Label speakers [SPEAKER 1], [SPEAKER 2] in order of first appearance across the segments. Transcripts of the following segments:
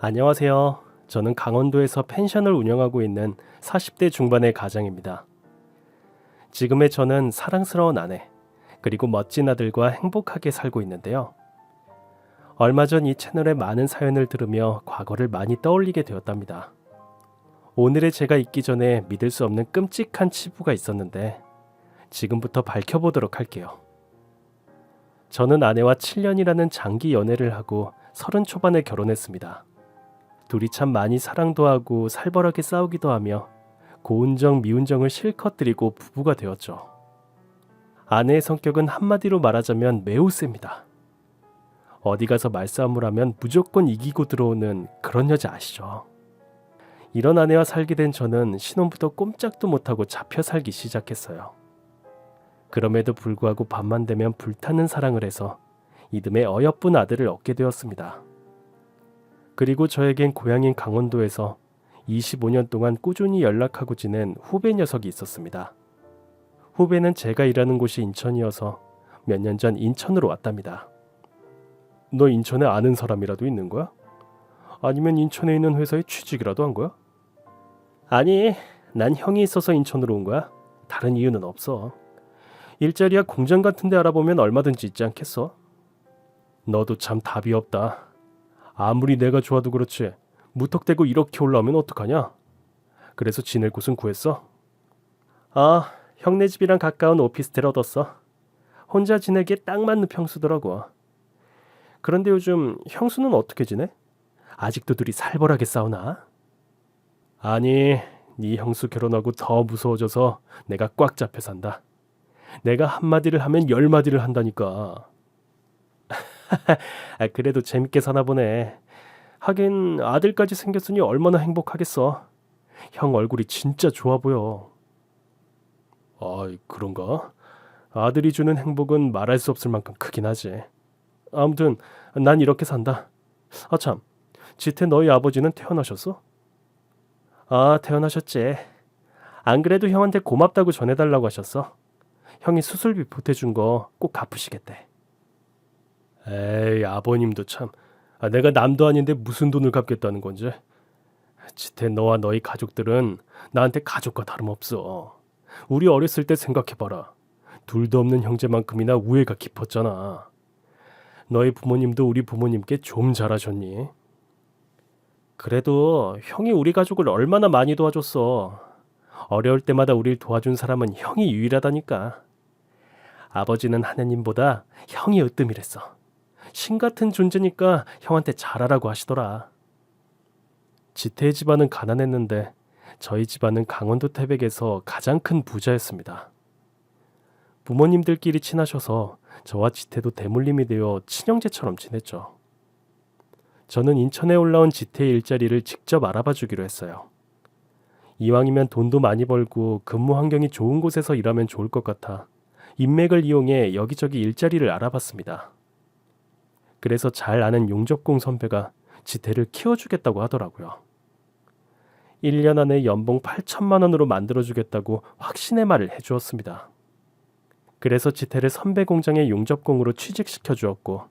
[SPEAKER 1] 안녕하세요. 저는 강원도에서 펜션을 운영하고 있는 40대 중반의 가장입니다. 지금의 저는 사랑스러운 아내, 그리고 멋진 아들과 행복하게 살고 있는데요. 얼마 전 이 채널의 많은 사연을 들으며 과거를 많이 떠올리게 되었답니다. 오늘의 제가 있기 전에 믿을 수 없는 끔찍한 치부가 있었는데 지금부터 밝혀보도록 할게요. 저는 아내와 7년이라는 장기 연애를 하고 30 초반에 결혼했습니다. 둘이 참 많이 사랑도 하고 살벌하게 싸우기도 하며 고운정 미운정을 실컷 드리고 부부가 되었죠. 아내의 성격은 한마디로 말하자면 매우 셉니다. 어디 가서 말싸움을 하면 무조건 이기고 들어오는 그런 여자 아시죠? 이런 아내와 살게 된 저는 신혼부터 꼼짝도 못하고 잡혀 살기 시작했어요. 그럼에도 불구하고 밤만 되면 불타는 사랑을 해서 이듬해 어여쁜 아들을 얻게 되었습니다. 그리고 저에겐 고향인 강원도에서 25년 동안 꾸준히 연락하고 지낸 후배 녀석이 있었습니다. 후배는 제가 일하는 곳이 인천이어서 몇 년 전 인천으로 왔답니다. 너 인천에 아는 사람이라도 있는 거야? 아니면 인천에 있는 회사에 취직이라도 한 거야? 아니, 난 형이 있어서 인천으로 온 거야. 다른 이유는 없어. 일자리야 공장 같은 데 알아보면 얼마든지 있지 않겠어? 너도 참 답이 없다. 아무리 내가 좋아도 그렇지 무턱대고 이렇게 올라오면 어떡하냐? 그래서 지낼 곳은 구했어? 아, 형네 집이랑 가까운 오피스텔 얻었어. 혼자 지내기에 딱 맞는 평수더라고. 그런데 요즘 형수는 어떻게 지내? 아직도 둘이 살벌하게 싸우나? 아니, 네 형수 결혼하고 더 무서워져서 내가 꽉 잡혀 산다. 내가 한마디를 하면 10마디를 한다니까. 그래도 재밌게 사나 보네. 하긴 아들까지 생겼으니 얼마나 행복하겠어. 형 얼굴이 진짜 좋아 보여. 아, 그런가? 아들이 주는 행복은 말할 수 없을 만큼 크긴 하지. 아무튼 난 이렇게 산다. 아 참, 지태 너희 아버지는 태어나셨어? 아, 태어나셨지. 안 그래도 형한테 고맙다고 전해달라고 하셨어. 형이 수술비 보태준 거 꼭 갚으시겠대. 에이, 아버님도 참. 내가 남도 아닌데 무슨 돈을 갚겠다는 건지. 지태 너와 너희 가족들은 나한테 가족과 다름없어. 우리 어렸을 때 생각해봐라. 둘도 없는 형제만큼이나 우애가 깊었잖아. 너희 부모님도 우리 부모님께 좀 잘하셨니? 그래도 형이 우리 가족을 얼마나 많이 도와줬어. 어려울 때마다 우릴 도와준 사람은 형이 유일하다니까. 아버지는 하느님보다 형이 으뜸이랬어. 신 같은 존재니까 형한테 잘하라고 하시더라. 지태의 집안은 가난했는데 저희 집안은 강원도 태백에서 가장 큰 부자였습니다. 부모님들끼리 친하셔서 저와 지태도 대물림이 되어 친형제처럼 지냈죠. 저는 인천에 올라온 지태의 일자리를 직접 알아봐 주기로 했어요. 이왕이면 돈도 많이 벌고 근무 환경이 좋은 곳에서 일하면 좋을 것 같아 인맥을 이용해 여기저기 일자리를 알아봤습니다. 그래서 잘 아는 용접공 선배가 지태를 키워주겠다고 하더라고요. 1년 안에 연봉 8천만 원으로 만들어주겠다고 확신의 말을 해주었습니다. 그래서 지태를 선배 공장의 용접공으로 취직시켜 주었고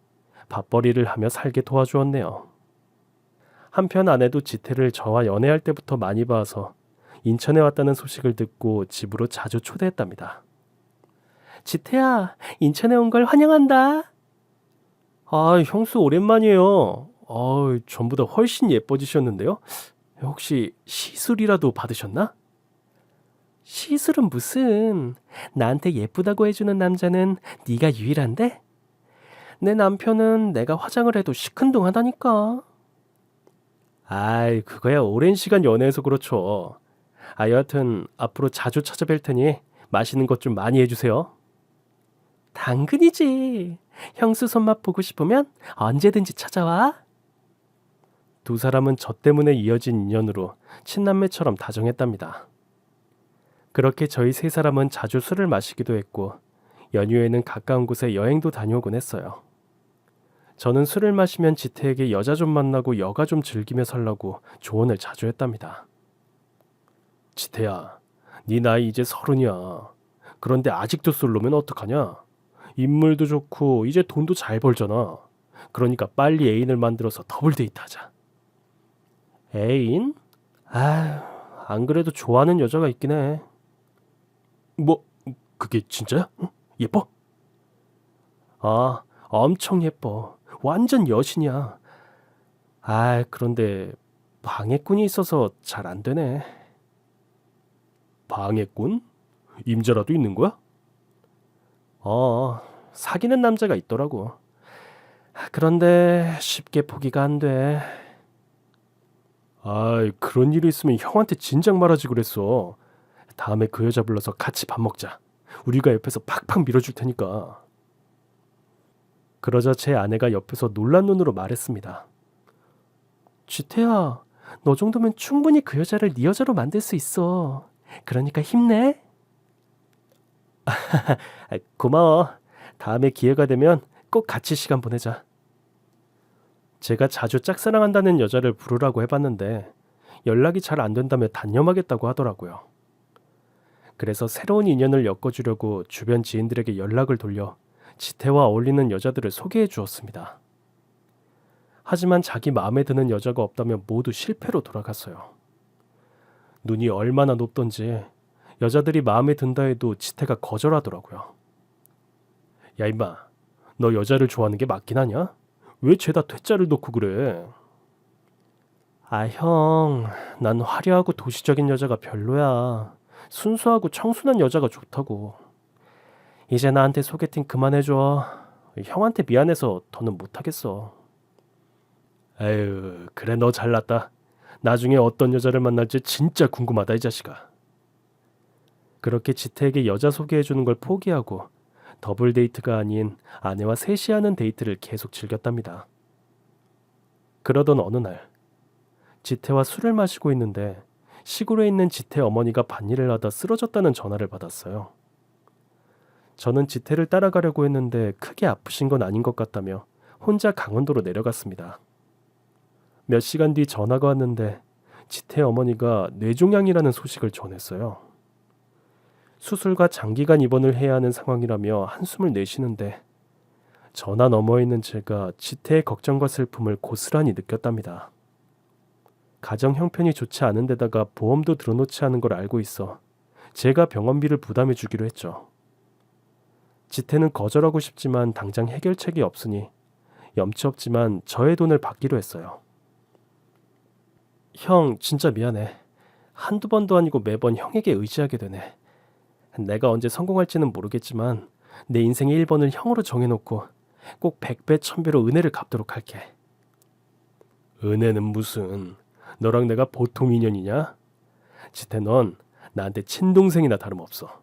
[SPEAKER 1] 밥벌이를 하며 살게 도와주었네요. 한편 아내도 지태를 저와 연애할 때부터 많이 봐서 인천에 왔다는 소식을 듣고 집으로 자주 초대했답니다. 지태야, 인천에 온 걸 환영한다. 아, 형수 오랜만이에요. 전보다 훨씬 예뻐지셨는데요? 혹시 시술이라도 받으셨나? 시술은 무슨. 나한테 예쁘다고 해주는 남자는 네가 유일한데? 내 남편은 내가 화장을 해도 시큰둥하다니까. 아이, 그거야 오랜 시간 연애해서 그렇죠. 여하튼 앞으로 자주 찾아뵐 테니 맛있는 것 좀 많이 해주세요. 당근이지. 형수 손맛 보고 싶으면 언제든지 찾아와. 두 사람은 저 때문에 이어진 인연으로 친남매처럼 다정했답니다. 그렇게 저희 세 사람은 자주 술을 마시기도 했고 연휴에는 가까운 곳에 여행도 다녀오곤 했어요. 저는 술을 마시면 지태에게 여자 좀 만나고 여가 좀 즐기며 살라고 조언을 자주 했답니다. 지태야, 네 나이 이제 30이야. 그런데 아직도 솔로면 어떡하냐? 인물도 좋고 이제 돈도 잘 벌잖아. 그러니까 빨리 애인을 만들어서 더블 데이트하자. 애인? 안 그래도 좋아하는 여자가 있긴 해. 뭐, 그게 진짜야? 응? 예뻐? 아, 엄청 예뻐. 완전 여신이야. 그런데 방해꾼이 있어서 잘 안 되네. 방해꾼? 임자라도 있는 거야? 사귀는 남자가 있더라고. 그런데 쉽게 포기가 안 돼. 그런 일이 있으면 형한테 진작 말하지 그랬어. 다음에 그 여자 불러서 같이 밥 먹자. 우리가 옆에서 팍팍 밀어줄 테니까. 그러자 제 아내가 옆에서 놀란 눈으로 말했습니다. 쥐태야, 너 정도면 충분히 그 여자를 네 여자로 만들 수 있어. 그러니까 힘내. 고마워. 다음에 기회가 되면 꼭 같이 시간 보내자. 제가 자주 짝사랑한다는 여자를 부르라고 해봤는데 연락이 잘 안 된다며 단념하겠다고 하더라고요. 그래서 새로운 인연을 엮어주려고 주변 지인들에게 연락을 돌려 지태와 어울리는 여자들을 소개해 주었습니다. 하지만 자기 마음에 드는 여자가 없다며 모두 실패로 돌아갔어요. 눈이 얼마나 높던지 여자들이 마음에 든다 해도 지태가 거절하더라고요. 야 임마, 너 여자를 좋아하는 게 맞긴 하냐? 왜 죄다 퇴짜를 놓고 그래? 형, 난 화려하고 도시적인 여자가 별로야. 순수하고 청순한 여자가 좋다고. 이제 나한테 소개팅 그만해줘. 형한테 미안해서 더는 못하겠어. 에휴, 그래 너 잘났다. 나중에 어떤 여자를 만날지 진짜 궁금하다 이 자식아. 그렇게 지태에게 여자 소개해주는 걸 포기하고 더블 데이트가 아닌 아내와 셋이 하는 데이트를 계속 즐겼답니다. 그러던 어느 날 지태와 술을 마시고 있는데 시골에 있는 지태 어머니가 밭일을 하다 쓰러졌다는 전화를 받았어요. 저는 지태를 따라가려고 했는데 크게 아프신 건 아닌 것 같다며 혼자 강원도로 내려갔습니다. 몇 시간 뒤 전화가 왔는데 지태 어머니가 뇌종양이라는 소식을 전했어요. 수술과 장기간 입원을 해야 하는 상황이라며 한숨을 내쉬는데 전화 너머에 있는 제가 지태의 걱정과 슬픔을 고스란히 느꼈답니다. 가정 형편이 좋지 않은 데다가 보험도 들어놓지 않은 걸 알고 있어 제가 병원비를 부담해 주기로 했죠. 지태는 거절하고 싶지만 당장 해결책이 없으니 염치 없지만 저의 돈을 받기로 했어요. 형, 진짜 미안해. 한두 번도 아니고 매번 형에게 의지하게 되네. 내가 언제 성공할지는 모르겠지만 내 인생의 1번을 형으로 정해놓고 꼭 100배, 1000배로 은혜를 갚도록 할게. 은혜는 무슨... 너랑 내가 보통 인연이냐? 지태 넌 나한테 친동생이나 다름없어.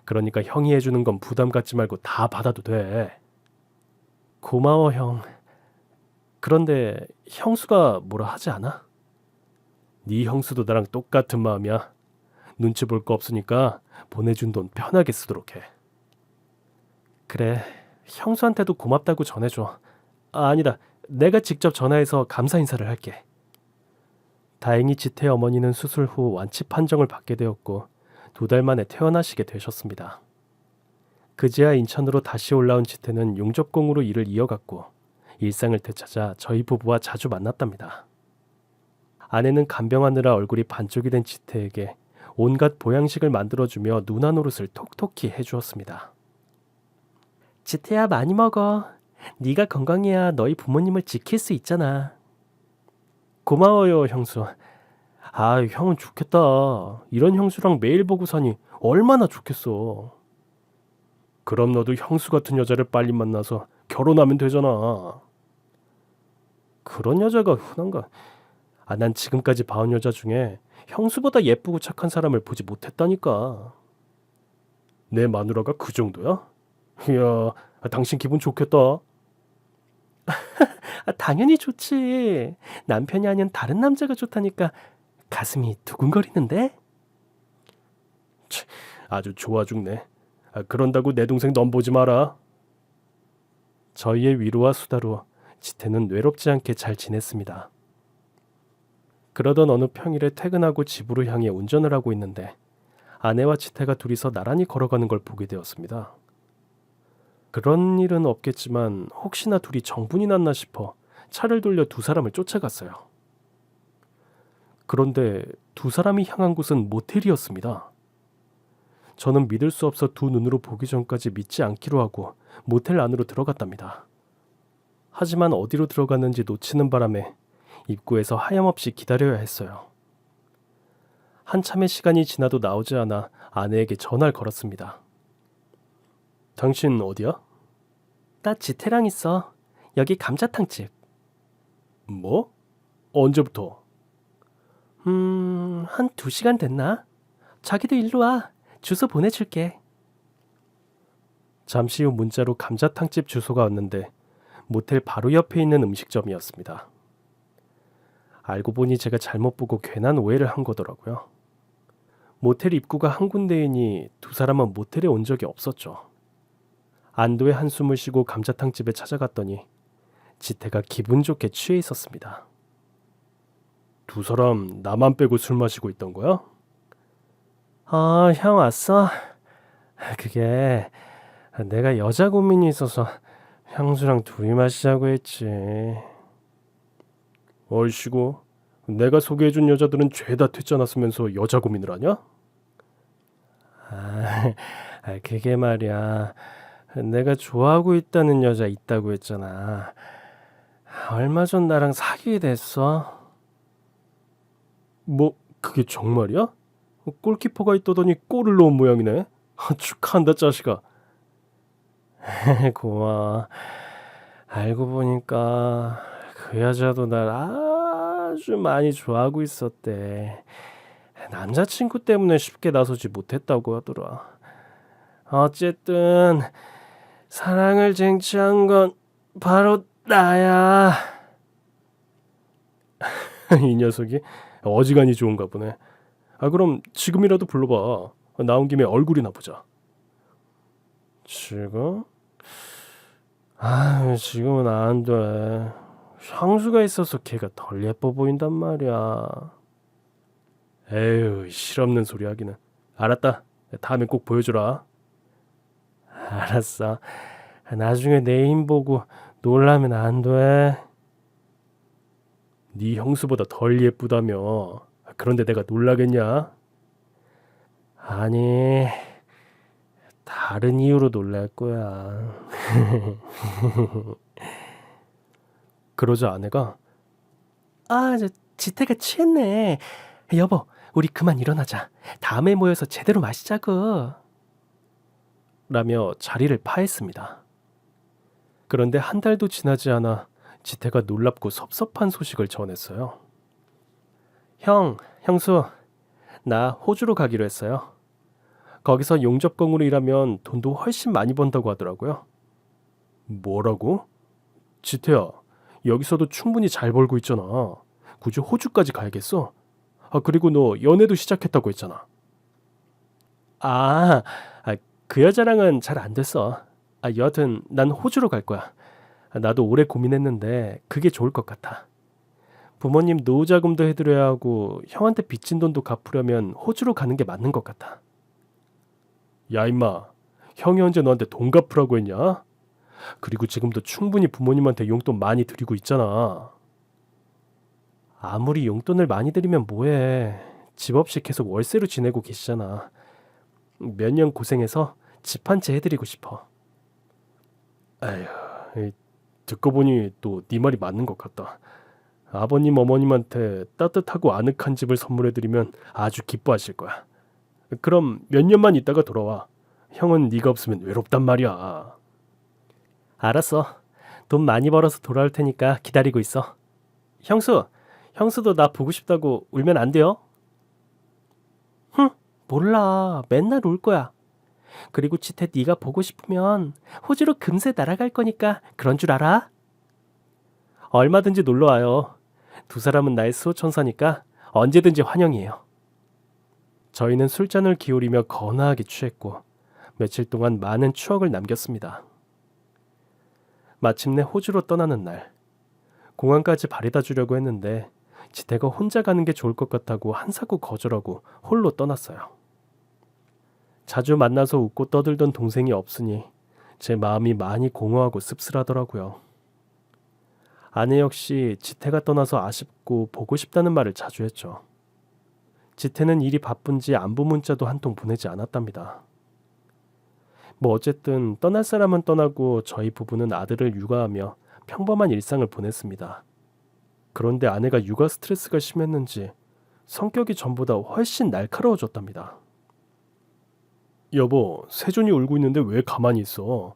[SPEAKER 1] 그러니까 형이 해주는 건 부담 갖지 말고 다 받아도 돼. 고마워 형. 그런데 형수가 뭐라 하지 않아? 네 형수도 나랑 똑같은 마음이야. 눈치 볼 거 없으니까 보내준 돈 편하게 쓰도록 해. 그래, 형수한테도 고맙다고 전해줘. 아니다, 내가 직접 전화해서 감사 인사를 할게. 다행히 지태 어머니는 수술 후 완치 판정을 받게 되었고 2달 만에 퇴원하시게 되셨습니다. 그제야 인천으로 다시 올라온 지태는 용접공으로 일을 이어갔고 일상을 되찾아 저희 부부와 자주 만났답니다. 아내는 간병하느라 얼굴이 반쪽이 된 지태에게 온갖 보양식을 만들어주며 누나 노릇을 톡톡히 해주었습니다. 지태야 많이 먹어. 네가 건강해야 너희 부모님을 지킬 수 있잖아. 고마워요 형수. 형은 좋겠다. 이런 형수랑 매일 보고 사니 얼마나 좋겠어. 그럼 너도 형수 같은 여자를 빨리 만나서 결혼하면 되잖아. 그런 여자가 흔한가? 난 지금까지 봐온 여자 중에 형수보다 예쁘고 착한 사람을 보지 못했다니까. 내 마누라가 그 정도야? 이야, 당신 기분 좋겠다. 당연히 좋지. 남편이 아닌 다른 남자가 좋다니까 가슴이 두근거리는데? 아주 좋아 죽네. 그런다고 내 동생 넘보지 마라. 저희의 위로와 수다로 지태는 외롭지 않게 잘 지냈습니다. 그러던 어느 평일에 퇴근하고 집으로 향해 운전을 하고 있는데 아내와 지태가 둘이서 나란히 걸어가는 걸 보게 되었습니다. 그런 일은 없겠지만 혹시나 둘이 정분이 났나 싶어 차를 돌려 두 사람을 쫓아갔어요. 그런데 두 사람이 향한 곳은 모텔이었습니다. 저는 믿을 수 없어 두 눈으로 보기 전까지 믿지 않기로 하고 모텔 안으로 들어갔답니다. 하지만 어디로 들어갔는지 놓치는 바람에 입구에서 하염없이 기다려야 했어요. 한참의 시간이 지나도 나오지 않아 아내에게 전화를 걸었습니다. 당신 어디야? 나 지태랑 있어. 여기 감자탕집. 뭐? 언제부터? 한 2시간 됐나? 자기도 일로 와. 주소 보내줄게. 잠시 후 문자로 감자탕집 주소가 왔는데 모텔 바로 옆에 있는 음식점이었습니다. 알고 보니 제가 잘못 보고 괜한 오해를 한 거더라고요. 모텔 입구가 한 군데이니 두 사람은 모텔에 온 적이 없었죠. 안도의 한숨을 쉬고 감자탕집에 찾아갔더니 지태가 기분 좋게 취해 있었습니다. 두 사람 나만 빼고 술 마시고 있던 거야? 형 왔어? 그게 내가 여자 고민이 있어서 형수랑 둘이 마시자고 했지. 얼씨구, 내가 소개해준 여자들은 죄다 퇴짜났으면서 여자 고민을 하냐? 그게 말이야. 내가 좋아하고 있다는 여자 있다고 했잖아. 얼마 전 나랑 사귀게 됐어. 뭐 그게 정말이야? 골키퍼가 있다더니 골을 넣은 모양이네. 축하한다 자식아. 고마워. 알고 보니까 그 여자도 날 아주 많이 좋아하고 있었대. 남자친구 때문에 쉽게 나서지 못했다고 하더라. 어쨌든 사랑을 쟁취한 건 바로 나야. 이 녀석이 어지간히 좋은가 보네. 그럼 지금이라도 불러봐. 나온 김에 얼굴이나 보자. 지금? 지금은 안 돼. 향수가 있어서 걔가 덜 예뻐 보인단 말이야. 에휴, 실없는 소리 하기는. 알았다. 다음에 꼭 보여주라. 알았어. 나중에 내 힘 보고 놀라면 안 돼. 네 형수보다 덜 예쁘다며. 그런데 내가 놀라겠냐? 아니, 다른 이유로 놀랄 거야. 그러자 아내가 지태가 취했네. 여보, 우리 그만 일어나자. 다음에 모여서 제대로 마시자고. 라며 자리를 파했습니다. 그런데 한 달도 지나지 않아 지태가 놀랍고 섭섭한 소식을 전했어요. 형수, 나 호주로 가기로 했어요. 거기서 용접공으로 일하면 돈도 훨씬 많이 번다고 하더라고요. 뭐라고? 지태야, 여기서도 충분히 잘 벌고 있잖아. 굳이 호주까지 가야겠어? 그리고 너 연애도 시작했다고 했잖아. 그 여자랑은 잘 안 됐어. 여하튼 난 호주로 갈 거야. 나도 오래 고민했는데 그게 좋을 것 같아. 부모님 노후자금도 해드려야 하고 형한테 빚진 돈도 갚으려면 호주로 가는 게 맞는 것 같아. 야 임마, 형이 언제 너한테 돈 갚으라고 했냐? 그리고 지금도 충분히 부모님한테 용돈 많이 드리고 있잖아. 아무리 용돈을 많이 드리면 뭐해. 집 없이 계속 월세로 지내고 계시잖아. 몇 년 고생해서 집 한 채 해드리고 싶어. 에휴, 듣고 보니 또 네 말이 맞는 것 같다. 아버님 어머님한테 따뜻하고 아늑한 집을 선물해드리면 아주 기뻐하실 거야. 그럼 몇 년만 있다가 돌아와. 형은 네가 없으면 외롭단 말이야. 알았어. 돈 많이 벌어서 돌아올 테니까 기다리고 있어. 형수도 나 보고 싶다고 울면 안 돼요? 몰라. 맨날 울 거야. 그리고 지태 네가 보고 싶으면 호주로 금세 날아갈 거니까 그런 줄 알아? 얼마든지 놀러와요. 두 사람은 나의 수호천사니까 언제든지 환영이에요. 저희는 술잔을 기울이며 거나하게 취했고 며칠 동안 많은 추억을 남겼습니다. 마침내 호주로 떠나는 날, 공항까지 바래다 주려고 했는데 지태가 혼자 가는 게 좋을 것 같다고 한사코 거절하고 홀로 떠났어요. 자주 만나서 웃고 떠들던 동생이 없으니 제 마음이 많이 공허하고 씁쓸하더라고요. 아내 역시 지태가 떠나서 아쉽고 보고 싶다는 말을 자주 했죠. 지태는 일이 바쁜지 안부 문자도 한 통 보내지 않았답니다. 뭐 어쨌든 떠날 사람은 떠나고 저희 부부는 아들을 육아하며 평범한 일상을 보냈습니다. 그런데 아내가 육아 스트레스가 심했는지 성격이 전보다 훨씬 날카로워졌답니다. 여보, 세준이 울고 있는데 왜 가만히 있어?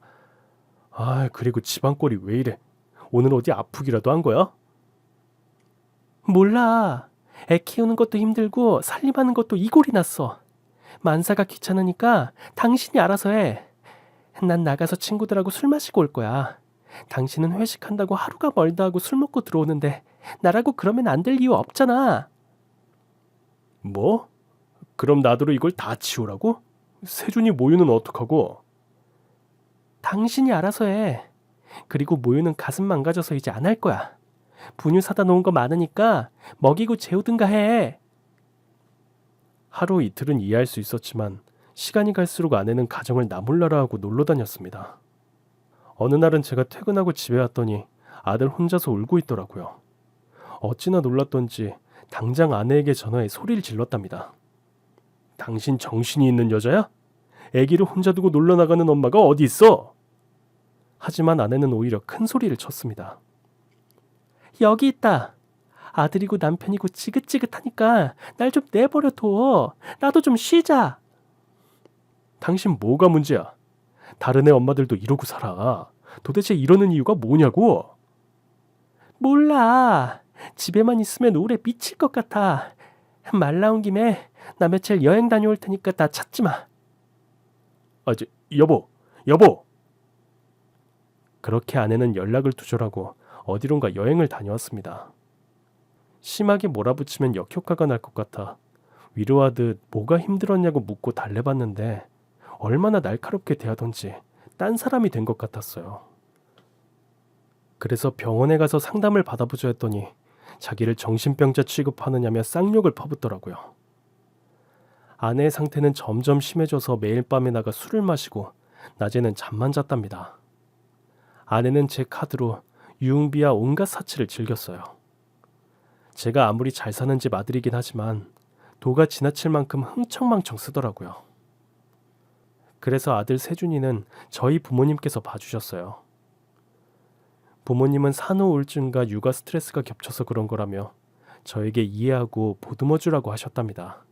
[SPEAKER 1] 그리고 집안 꼴이 왜 이래? 오늘 어디 아프기라도 한 거야? 몰라. 애 키우는 것도 힘들고 살림하는 것도 이골이 났어. 만사가 귀찮으니까 당신이 알아서 해. 난 나가서 친구들하고 술 마시고 올 거야. 당신은 회식한다고 하루가 멀다 하고 술 먹고 들어오는데 나라고 그러면 안 될 이유 없잖아. 뭐? 그럼 나더러 이걸 다 치우라고? 세준이 모유는 어떡하고? 당신이 알아서 해. 그리고 모유는 가슴 망가져서 이제 안 할 거야. 분유 사다 놓은 거 많으니까 먹이고 재우든가 해. 하루 이틀은 이해할 수 있었지만 시간이 갈수록 아내는 가정을 나몰라라 하고 놀러 다녔습니다. 어느 날은 제가 퇴근하고 집에 왔더니 아들 혼자서 울고 있더라고요. 어찌나 놀랐던지 당장 아내에게 전화해 소리를 질렀답니다. 당신 정신이 있는 여자야? 아기를 혼자 두고 놀러 나가는 엄마가 어디 있어? 하지만 아내는 오히려 큰 소리를 쳤습니다. 여기 있다. 아들이고 남편이고 지긋지긋하니까 날 좀 내버려둬. 나도 좀 쉬자. 당신 뭐가 문제야? 다른 애 엄마들도 이러고 살아. 도대체 이러는 이유가 뭐냐고? 몰라. 집에만 있으면 오래 미칠 것 같아. 말 나온 김에 나 며칠 여행 다녀올 테니까 나 찾지 마. 여보. 그렇게 아내는 연락을 두절하고 어디론가 여행을 다녀왔습니다. 심하게 몰아붙이면 역효과가 날 것 같아 위로하듯 뭐가 힘들었냐고 묻고 달래봤는데 얼마나 날카롭게 대하던지 딴 사람이 된 것 같았어요. 그래서 병원에 가서 상담을 받아보자 했더니 자기를 정신병자 취급하느냐며 쌍욕을 퍼붓더라고요. 아내의 상태는 점점 심해져서 매일 밤에 나가 술을 마시고 낮에는 잠만 잤답니다. 아내는 제 카드로 유흥비와 온갖 사치를 즐겼어요. 제가 아무리 잘 사는 집 아들이긴 하지만 도가 지나칠 만큼 흥청망청 쓰더라고요. 그래서 아들 세준이는 저희 부모님께서 봐주셨어요. 부모님은 산후 우울증과 육아 스트레스가 겹쳐서 그런 거라며 저에게 이해하고 보듬어주라고 하셨답니다.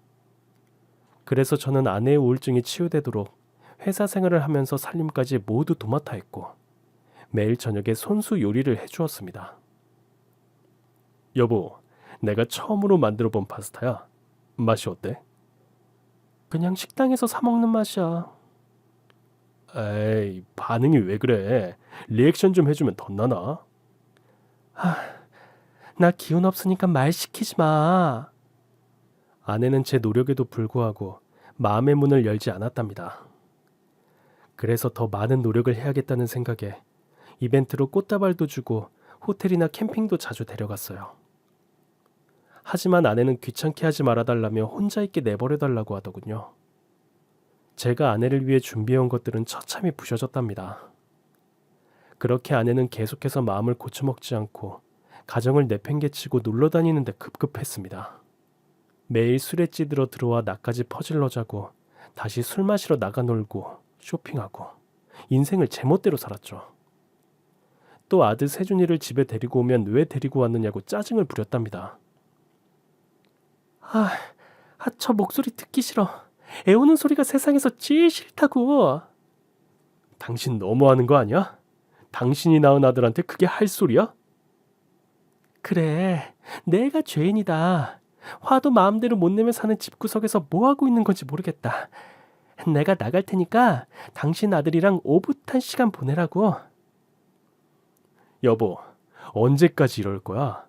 [SPEAKER 1] 그래서 저는 아내의 우울증이 치유되도록 회사 생활을 하면서 살림까지 모두 도맡아 했고 매일 저녁에 손수 요리를 해주었습니다. 여보, 내가 처음으로 만들어 본 파스타야. 맛이 어때? 그냥 식당에서 사 먹는 맛이야. 에이, 반응이 왜 그래? 리액션 좀 해주면 덧나나? 나 기운 없으니까 말 시키지 마. 아내는 제 노력에도 불구하고 마음의 문을 열지 않았답니다. 그래서 더 많은 노력을 해야겠다는 생각에 이벤트로 꽃다발도 주고 호텔이나 캠핑도 자주 데려갔어요. 하지만 아내는 귀찮게 하지 말아달라며 혼자 있게 내버려달라고 하더군요. 제가 아내를 위해 준비해온 것들은 처참히 부셔졌답니다. 그렇게 아내는 계속해서 마음을 고쳐먹지 않고 가정을 내팽개치고 놀러다니는데 급급했습니다. 매일 술에 찌들어 들어와 나까지 퍼질러 자고 다시 술 마시러 나가 놀고 쇼핑하고 인생을 제멋대로 살았죠. 또 아들 세준이를 집에 데리고 오면 왜 데리고 왔느냐고 짜증을 부렸답니다. 저 목소리 듣기 싫어. 애우는 소리가 세상에서 제일 싫다고. 당신 너무하는 거 아니야? 당신이 낳은 아들한테 그게 할 소리야? 그래, 내가 죄인이다. 화도 마음대로 못 내며 사는 집구석에서 뭐하고 있는 건지 모르겠다. 내가 나갈 테니까 당신 아들이랑 오붓한 시간 보내라고. 여보, 언제까지 이럴 거야?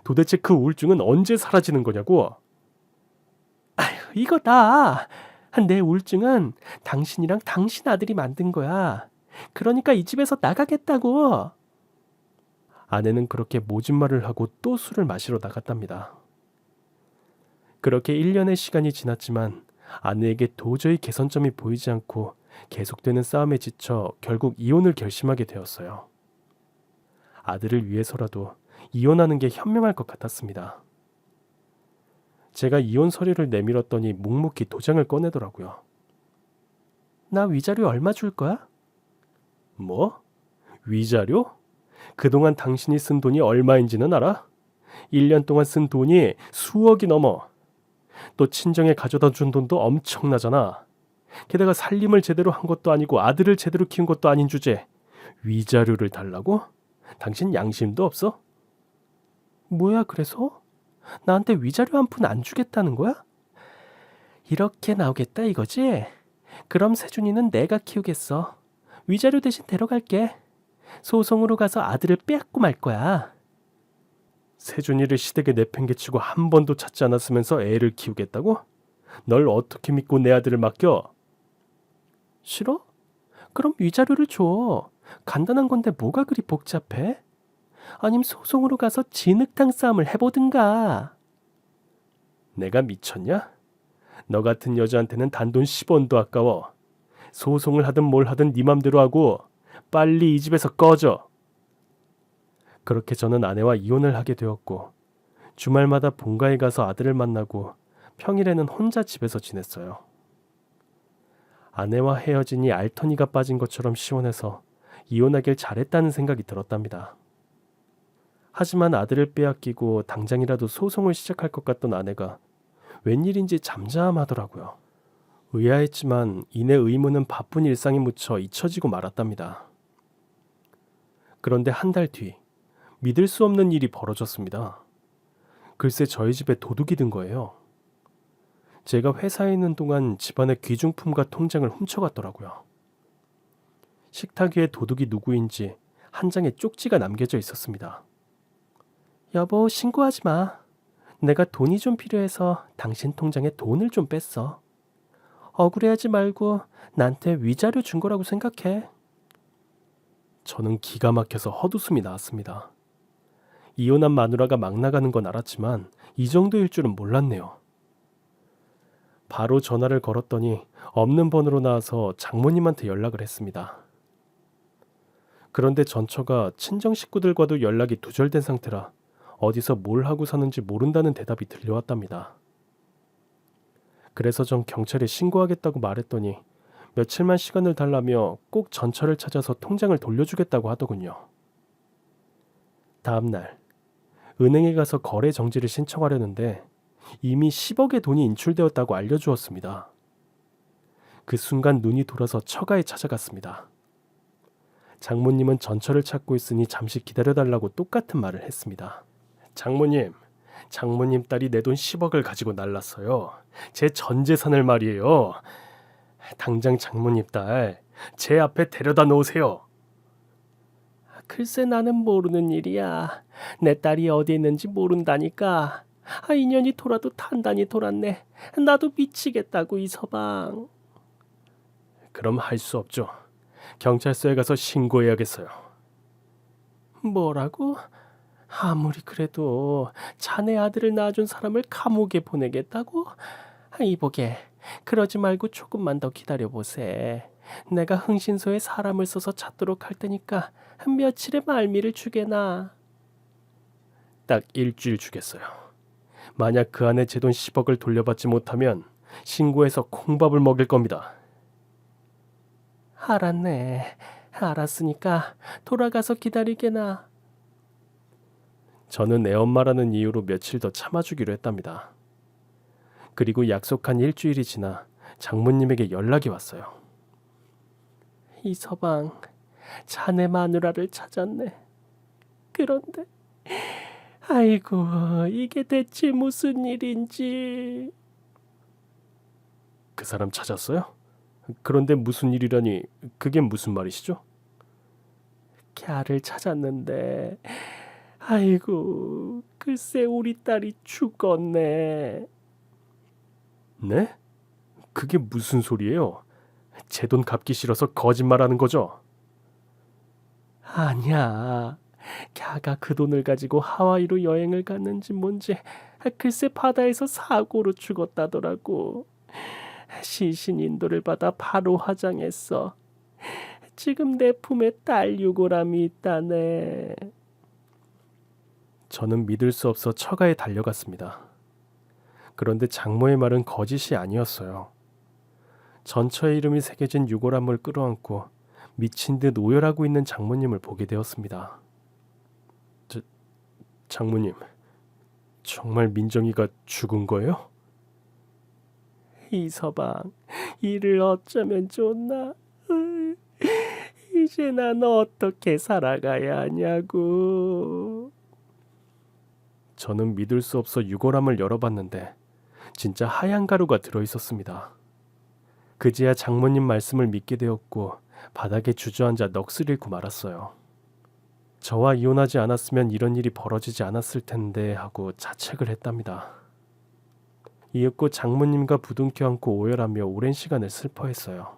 [SPEAKER 1] 도대체 그 우울증은 언제 사라지는 거냐고? 이거다. 내 우울증은 당신이랑 당신 아들이 만든 거야. 그러니까 이 집에서 나가겠다고. 아내는 그렇게 모진 말을 하고 또 술을 마시러 나갔답니다. 그렇게 1년의 시간이 지났지만 아내에게 도저히 개선점이 보이지 않고 계속되는 싸움에 지쳐 결국 이혼을 결심하게 되었어요. 아들을 위해서라도 이혼하는 게 현명할 것 같았습니다. 제가 이혼 서류를 내밀었더니 묵묵히 도장을 꺼내더라고요. 나 위자료 얼마 줄 거야? 뭐? 위자료? 그동안 당신이 쓴 돈이 얼마인지는 알아? 1년 동안 쓴 돈이 수억이 넘어. 또 친정에 가져다 준 돈도 엄청나잖아. 게다가 살림을 제대로 한 것도 아니고 아들을 제대로 키운 것도 아닌 주제에 위자료를 달라고? 당신 양심도 없어? 뭐야 그래서? 나한테 위자료 한 푼 안 주겠다는 거야? 이렇게 나오겠다 이거지? 그럼 세준이는 내가 키우겠어. 위자료 대신 데려갈게. 소송으로 가서 아들을 빼앗고 말 거야. 세준이를 시댁에 내팽개치고 한 번도 찾지 않았으면서 애를 키우겠다고? 널 어떻게 믿고 내 아들을 맡겨? 싫어? 그럼 위자료를 줘. 간단한 건데 뭐가 그리 복잡해? 아님 소송으로 가서 진흙탕 싸움을 해보든가. 내가 미쳤냐? 너 같은 여자한테는 단돈 10원도 아까워. 소송을 하든 뭘 하든 네 맘대로 하고 빨리 이 집에서 꺼져. 그렇게 저는 아내와 이혼을 하게 되었고 주말마다 본가에 가서 아들을 만나고 평일에는 혼자 집에서 지냈어요. 아내와 헤어지니 알터니가 빠진 것처럼 시원해서 이혼하길 잘했다는 생각이 들었답니다. 하지만 아들을 빼앗기고 당장이라도 소송을 시작할 것 같던 아내가 웬일인지 잠잠하더라고요. 의아했지만 이내 의문은 바쁜 일상에 묻혀 잊혀지고 말았답니다. 그런데 한 달 뒤 믿을 수 없는 일이 벌어졌습니다. 글쎄 저희 집에 도둑이 든 거예요. 제가 회사에 있는 동안 집안의 귀중품과 통장을 훔쳐갔더라고요. 식탁 위에 도둑이 누구인지 한 장의 쪽지가 남겨져 있었습니다. 여보 신고하지 마. 내가 돈이 좀 필요해서 당신 통장에 돈을 좀 뺐어. 억울해하지 말고 나한테 위자료 준 거라고 생각해. 저는 기가 막혀서 헛웃음이 나왔습니다. 이혼한 마누라가 막 나가는 건 알았지만 이 정도일 줄은 몰랐네요. 바로 전화를 걸었더니 없는 번호로 나와서 장모님한테 연락을 했습니다. 그런데 전처가 친정 식구들과도 연락이 두절된 상태라 어디서 뭘 하고 사는지 모른다는 대답이 들려왔답니다. 그래서 전 경찰에 신고하겠다고 말했더니 며칠만 시간을 달라며 꼭 전처를 찾아서 통장을 돌려주겠다고 하더군요. 다음 날 은행에 가서 거래 정지를 신청하려는데 이미 10억의 돈이 인출되었다고 알려주었습니다. 그 순간 눈이 돌아서 처가에 찾아갔습니다. 장모님은 전처를 찾고 있으니 잠시 기다려달라고 똑같은 말을 했습니다. 장모님 딸이 내 돈 10억을 가지고 날랐어요. 제 전 재산을 말이에요. 당장 장모님 딸 제 앞에 데려다 놓으세요. 글쎄 나는 모르는 일이야. 내 딸이 어디 있는지 모른다니까. 인연이 돌아도 단단히 돌았네. 나도 미치겠다고 이 서방. 그럼 할 수 없죠. 경찰서에 가서 신고해야겠어요. 뭐라고? 아무리 그래도 자네 아들을 낳아준 사람을 감옥에 보내겠다고? 이보게 그러지 말고 조금만 더 기다려보세. 내가 흥신소에 사람을 써서 찾도록 할 테니까 며칠의 말미를 주게나. 딱 일주일 주겠어요. 만약 그 안에 제 돈 10억을 돌려받지 못하면 신고해서 콩밥을 먹일 겁니다. 알았네. 알았으니까 돌아가서 기다리게나. 저는 애엄마라는 이유로 며칠 더 참아주기로 했답니다. 그리고 약속한 일주일이 지나 장모님에게 연락이 왔어요. 이 서방, 자네 마누라를 찾았네. 그런데 아이고 이게 대체 무슨 일인지. 그 사람 찾았어요? 그런데 무슨 일이라니 그게 무슨 말이시죠? 걔를 찾았는데 아이고 글쎄 우리 딸이 죽었네. 네? 그게 무슨 소리예요? 제 돈 갚기 싫어서 거짓말하는 거죠? 아니야. 걔가 그 돈을 가지고 하와이로 여행을 갔는지 뭔지 글쎄 바다에서 사고로 죽었다더라고. 시신 인도를 받아 바로 화장했어. 지금 내 품에 딸 유골함이 있다네. 저는 믿을 수 없어 처가에 달려갔습니다. 그런데 장모의 말은 거짓이 아니었어요. 전처의 이름이 새겨진 유골함을 끌어안고 미친 듯 오열하고 있는 장모님을 보게 되었습니다. 장모님, 정말 민정이가 죽은 거예요? 이서방, 이를 어쩌면 좋나? 이제 난 어떻게 살아가야 하냐고. 저는 믿을 수 없어 유골함을 열어봤는데 진짜 하얀 가루가 들어있었습니다. 그제야 장모님 말씀을 믿게 되었고 바닥에 주저앉아 넋을 잃고 말았어요. 저와 이혼하지 않았으면 이런 일이 벌어지지 않았을 텐데 하고 자책을 했답니다. 이윽고 장모님과 부둥켜 안고 오열하며 오랜 시간을 슬퍼했어요.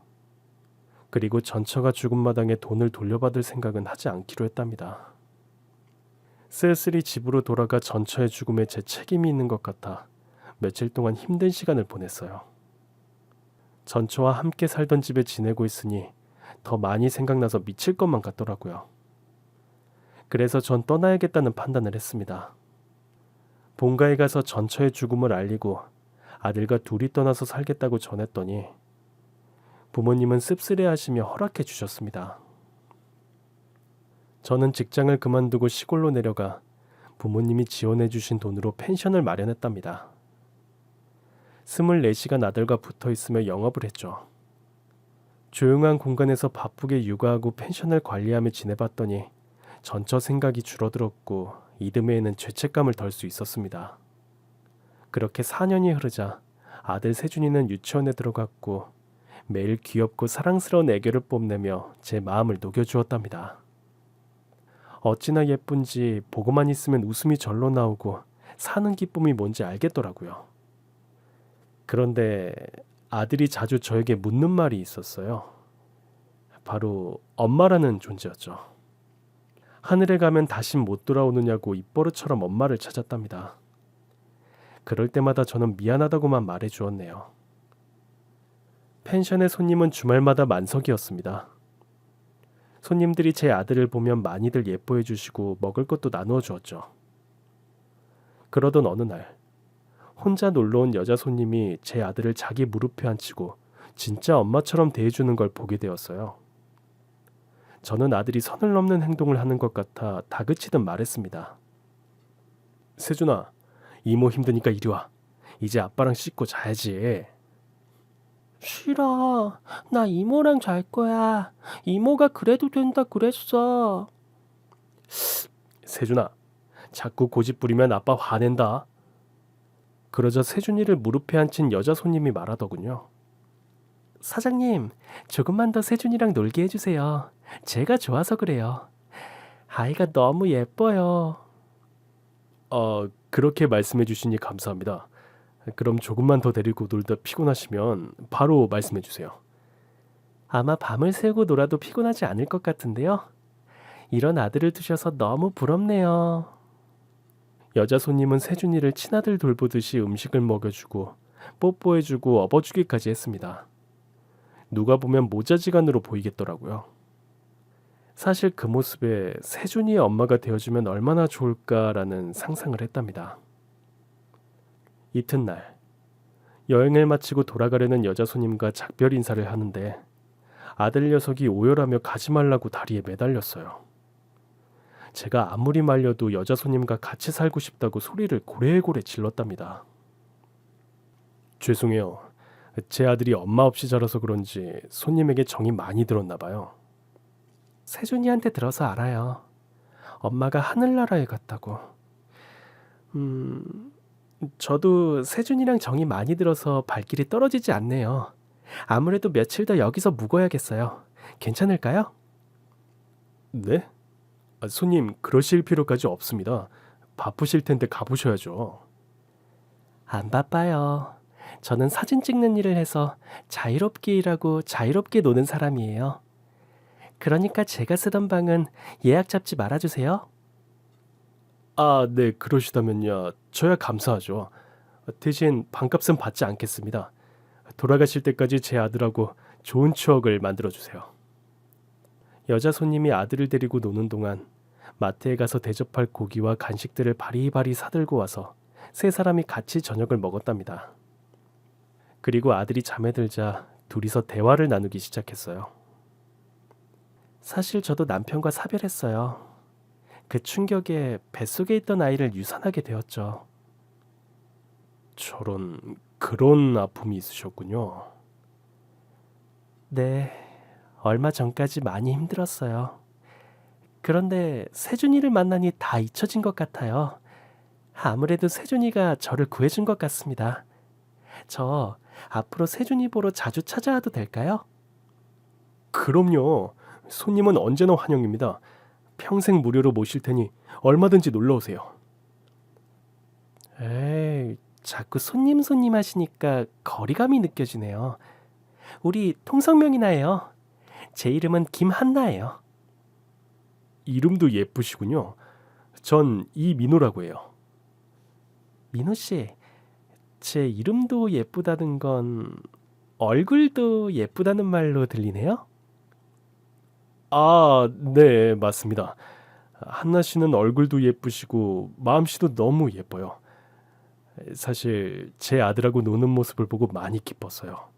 [SPEAKER 1] 그리고 전처가 죽은 마당에 돈을 돌려받을 생각은 하지 않기로 했답니다. 쓸쓸히 집으로 돌아가 전처의 죽음에 제 책임이 있는 것 같아 며칠 동안 힘든 시간을 보냈어요. 전처와 함께 살던 집에 지내고 있으니 더 많이 생각나서 미칠 것만 같더라고요. 그래서 전 떠나야겠다는 판단을 했습니다. 본가에 가서 전처의 죽음을 알리고 아들과 둘이 떠나서 살겠다고 전했더니 부모님은 씁쓸해하시며 허락해 주셨습니다. 저는 직장을 그만두고 시골로 내려가 부모님이 지원해 주신 돈으로 펜션을 마련했답니다. 24시간 아들과 붙어 있으며 영업을 했죠. 조용한 공간에서 바쁘게 육아하고 펜션을 관리하며 지내봤더니 전처 생각이 줄어들었고 이듬해에는 죄책감을 덜 수 있었습니다. 그렇게 4년이 흐르자 아들 세준이는 유치원에 들어갔고 매일 귀엽고 사랑스러운 애교를 뽐내며 제 마음을 녹여주었답니다. 어찌나 예쁜지 보고만 있으면 웃음이 절로 나오고 사는 기쁨이 뭔지 알겠더라고요. 그런데 아들이 자주 저에게 묻는 말이 있었어요. 바로 엄마라는 존재였죠. 하늘에 가면 다신 못 돌아오느냐고 입버릇처럼 엄마를 찾았답니다. 그럴 때마다 저는 미안하다고만 말해주었네요. 펜션의 손님은 주말마다 만석이었습니다. 손님들이 제 아들을 보면 많이들 예뻐해 주시고 먹을 것도 나누어 주었죠. 그러던 어느 날 혼자 놀러온 여자 손님이 제 아들을 자기 무릎에 앉히고 진짜 엄마처럼 대해주는 걸 보게 되었어요. 저는 아들이 선을 넘는 행동을 하는 것 같아 다그치듯 말했습니다. 세준아, 이모 힘드니까 이리 와. 이제 아빠랑 씻고 자야지. 싫어. 나 이모랑 잘 거야. 이모가 그래도 된다 그랬어. 세준아, 자꾸 고집 부리면 아빠 화낸다. 그러자 세준이를 무릎에 앉힌 여자 손님이 말하더군요. 사장님, 조금만 더 세준이랑 놀게 해주세요. 제가 좋아서 그래요. 아이가 너무 예뻐요. 그렇게 말씀해 주시니 감사합니다. 그럼 조금만 더 데리고 놀다 피곤하시면 바로 말씀해 주세요. 아마 밤을 새우고 놀아도 피곤하지 않을 것 같은데요. 이런 아들을 두셔서 너무 부럽네요. 여자 손님은 세준이를 친아들 돌보듯이 음식을 먹여주고 뽀뽀해주고 업어주기까지 했습니다. 누가 보면 모자지간으로 보이겠더라고요. 사실 그 모습에 세준이의 엄마가 되어주면 얼마나 좋을까라는 상상을 했답니다. 이튿날 여행을 마치고 돌아가려는 여자 손님과 작별 인사를 하는데 아들 녀석이 오열하며 가지 말라고 다리에 매달렸어요. 제가 아무리 말려도 여자 손님과 같이 살고 싶다고 소리를 고래고래 질렀답니다. 죄송해요. 제 아들이 엄마 없이 자라서 그런지 손님에게 정이 많이 들었나 봐요. 세준이한테 들어서 알아요. 엄마가 하늘나라에 갔다고. 저도 세준이랑 정이 많이 들어서 발길이 떨어지지 않네요. 아무래도 며칠 더 여기서 묵어야겠어요. 괜찮을까요? 네? 손님, 그러실 필요까지 없습니다. 바쁘실 텐데 가보셔야죠. 안 바빠요. 저는 사진 찍는 일을 해서 자유롭게 일하고 자유롭게 노는 사람이에요. 그러니까 제가 쓰던 방은 예약 잡지 말아주세요. 네, 그러시다면요. 저야 감사하죠. 대신 방값은 받지 않겠습니다. 돌아가실 때까지 제 아들하고 좋은 추억을 만들어주세요. 여자 손님이 아들을 데리고 노는 동안 마트에 가서 대접할 고기와 간식들을 바리바리 사들고 와서 세 사람이 같이 저녁을 먹었답니다. 그리고 아들이 잠에 들자 둘이서 대화를 나누기 시작했어요. 사실 저도 남편과 사별했어요. 그 충격에 뱃속에 있던 아이를 유산하게 되었죠. 저런, 그런 아픔이 있으셨군요. 네, 얼마 전까지 많이 힘들었어요. 그런데 세준이를 만나니 다 잊혀진 것 같아요. 아무래도 세준이가 저를 구해준 것 같습니다. 저 앞으로 세준이 보러 자주 찾아와도 될까요? 그럼요. 손님은 언제나 환영입니다. 평생 무료로 모실 테니 얼마든지 놀러 오세요. 에이, 자꾸 손님 하시니까 거리감이 느껴지네요. 우리 통성명이나 해요. 제 이름은 김한나예요. 이름도 예쁘시군요. 전 이민호라고 해요. 민호 씨, 제 이름도 예쁘다는 건 얼굴도 예쁘다는 말로 들리네요? 아, 네, 맞습니다. 한나 씨는 얼굴도 예쁘시고 마음씨도 너무 예뻐요. 사실 제 아들하고 노는 모습을 보고 많이 기뻤어요.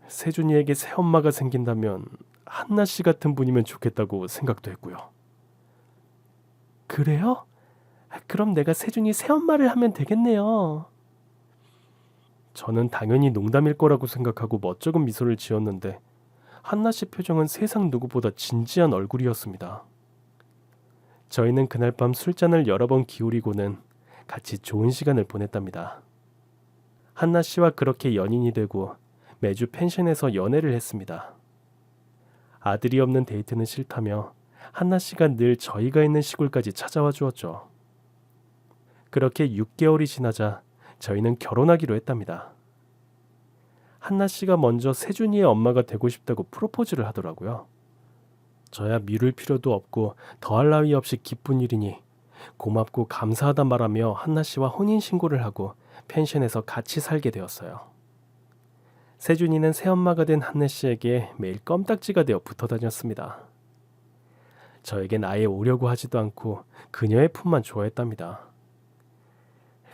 [SPEAKER 1] 세준이에게 새엄마가 생긴다면 한나 씨 같은 분이면 좋겠다고 생각도 했고요. 그래요? 그럼 내가 세준이 새엄마를 하면 되겠네요. 저는 당연히 농담일 거라고 생각하고 멋쩍은 미소를 지었는데 한나 씨 표정은 세상 누구보다 진지한 얼굴이었습니다. 저희는 그날 밤 술잔을 여러 번 기울이고는 같이 좋은 시간을 보냈답니다. 한나 씨와 그렇게 연인이 되고 매주 펜션에서 연애를 했습니다. 아들이 없는 데이트는 싫다며 한나 씨가 늘 저희가 있는 시골까지 찾아와 주었죠. 그렇게 6개월이 지나자 저희는 결혼하기로 했답니다. 한나 씨가 먼저 세준이의 엄마가 되고 싶다고 프로포즈를 하더라고요. 저야 미룰 필요도 없고 더할 나위 없이 기쁜 일이니 고맙고 감사하다 말하며 한나 씨와 혼인신고를 하고 펜션에서 같이 살게 되었어요. 세준이는 새엄마가 된 한나 씨에게 매일 껌딱지가 되어 붙어 다녔습니다. 저에겐 아예 오려고 하지도 않고 그녀의 품만 좋아했답니다.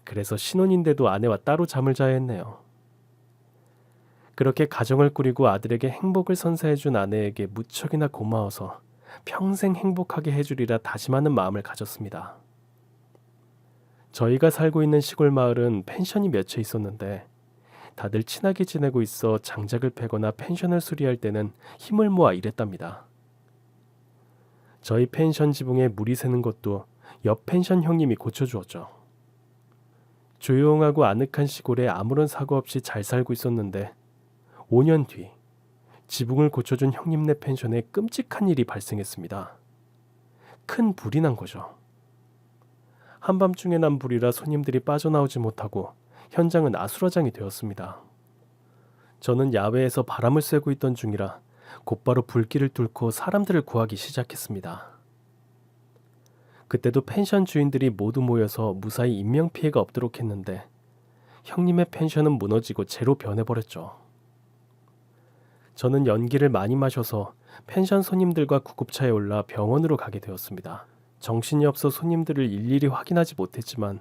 [SPEAKER 1] 그래서 신혼인데도 아내와 따로 잠을 자야 했네요. 그렇게 가정을 꾸리고 아들에게 행복을 선사해준 아내에게 무척이나 고마워서 평생 행복하게 해주리라 다짐하는 마음을 가졌습니다. 저희가 살고 있는 시골 마을은 펜션이 몇 채 있었는데 다들 친하게 지내고 있어 장작을 패거나 펜션을 수리할 때는 힘을 모아 일했답니다. 저희 펜션 지붕에 물이 새는 것도 옆 펜션 형님이 고쳐주었죠. 조용하고 아늑한 시골에 아무런 사고 없이 잘 살고 있었는데 5년 뒤 지붕을 고쳐준 형님네 펜션에 끔찍한 일이 발생했습니다. 큰 불이 난 거죠. 한밤중에 난 불이라 손님들이 빠져나오지 못하고 현장은 아수라장이 되었습니다. 저는 야외에서 바람을 쐬고 있던 중이라 곧바로 불길을 뚫고 사람들을 구하기 시작했습니다. 그때도 펜션 주인들이 모두 모여서 무사히 인명피해가 없도록 했는데 형님의 펜션은 무너지고 재로 변해버렸죠. 저는 연기를 많이 마셔서 펜션 손님들과 구급차에 올라 병원으로 가게 되었습니다. 정신이 없어 손님들을 일일이 확인하지 못했지만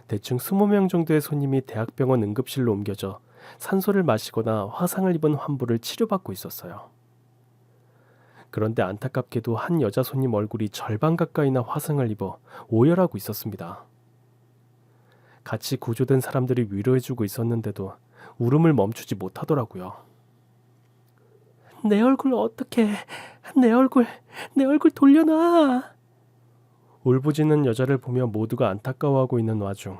[SPEAKER 1] 대충 20명 정도의 손님이 대학병원 응급실로 옮겨져 산소를 마시거나 화상을 입은 환부를 치료받고 있었어요. 그런데 안타깝게도 한 여자 손님 얼굴이 절반 가까이나 화상을 입어 오열하고 있었습니다. 같이 구조된 사람들이 위로해주고 있었는데도 울음을 멈추지 못하더라고요. 내 얼굴 어떡해. 내 얼굴 돌려놔. 울부짖는 여자를 보며 모두가 안타까워하고 있는 와중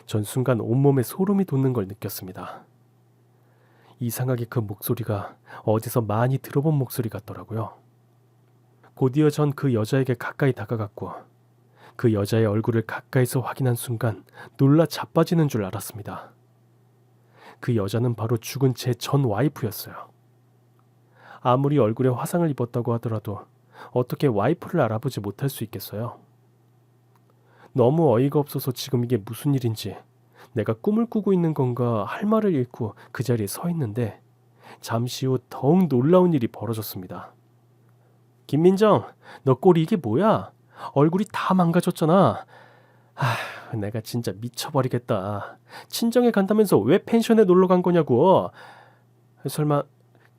[SPEAKER 1] 전 순간 온몸에 소름이 돋는 걸 느꼈습니다. 이상하게 그 목소리가 어디서 많이 들어본 목소리 같더라고요. 곧이어 전 그 여자에게 가까이 다가갔고 그 여자의 얼굴을 가까이서 확인한 순간 놀라 자빠지는 줄 알았습니다. 그 여자는 바로 죽은 제 전 와이프였어요. 아무리 얼굴에 화상을 입었다고 하더라도 어떻게 와이프를 알아보지 못할 수 있겠어요? 너무 어이가 없어서 지금 이게 무슨 일인지 내가 꿈을 꾸고 있는 건가 할 말을 잃고 그 자리에 서 있는데 잠시 후 더욱 놀라운 일이 벌어졌습니다. 김민정, 너 꼴이 이게 뭐야? 얼굴이 다 망가졌잖아. 내가 진짜 미쳐버리겠다. 친정에 간다면서 왜 펜션에 놀러 간 거냐고. 설마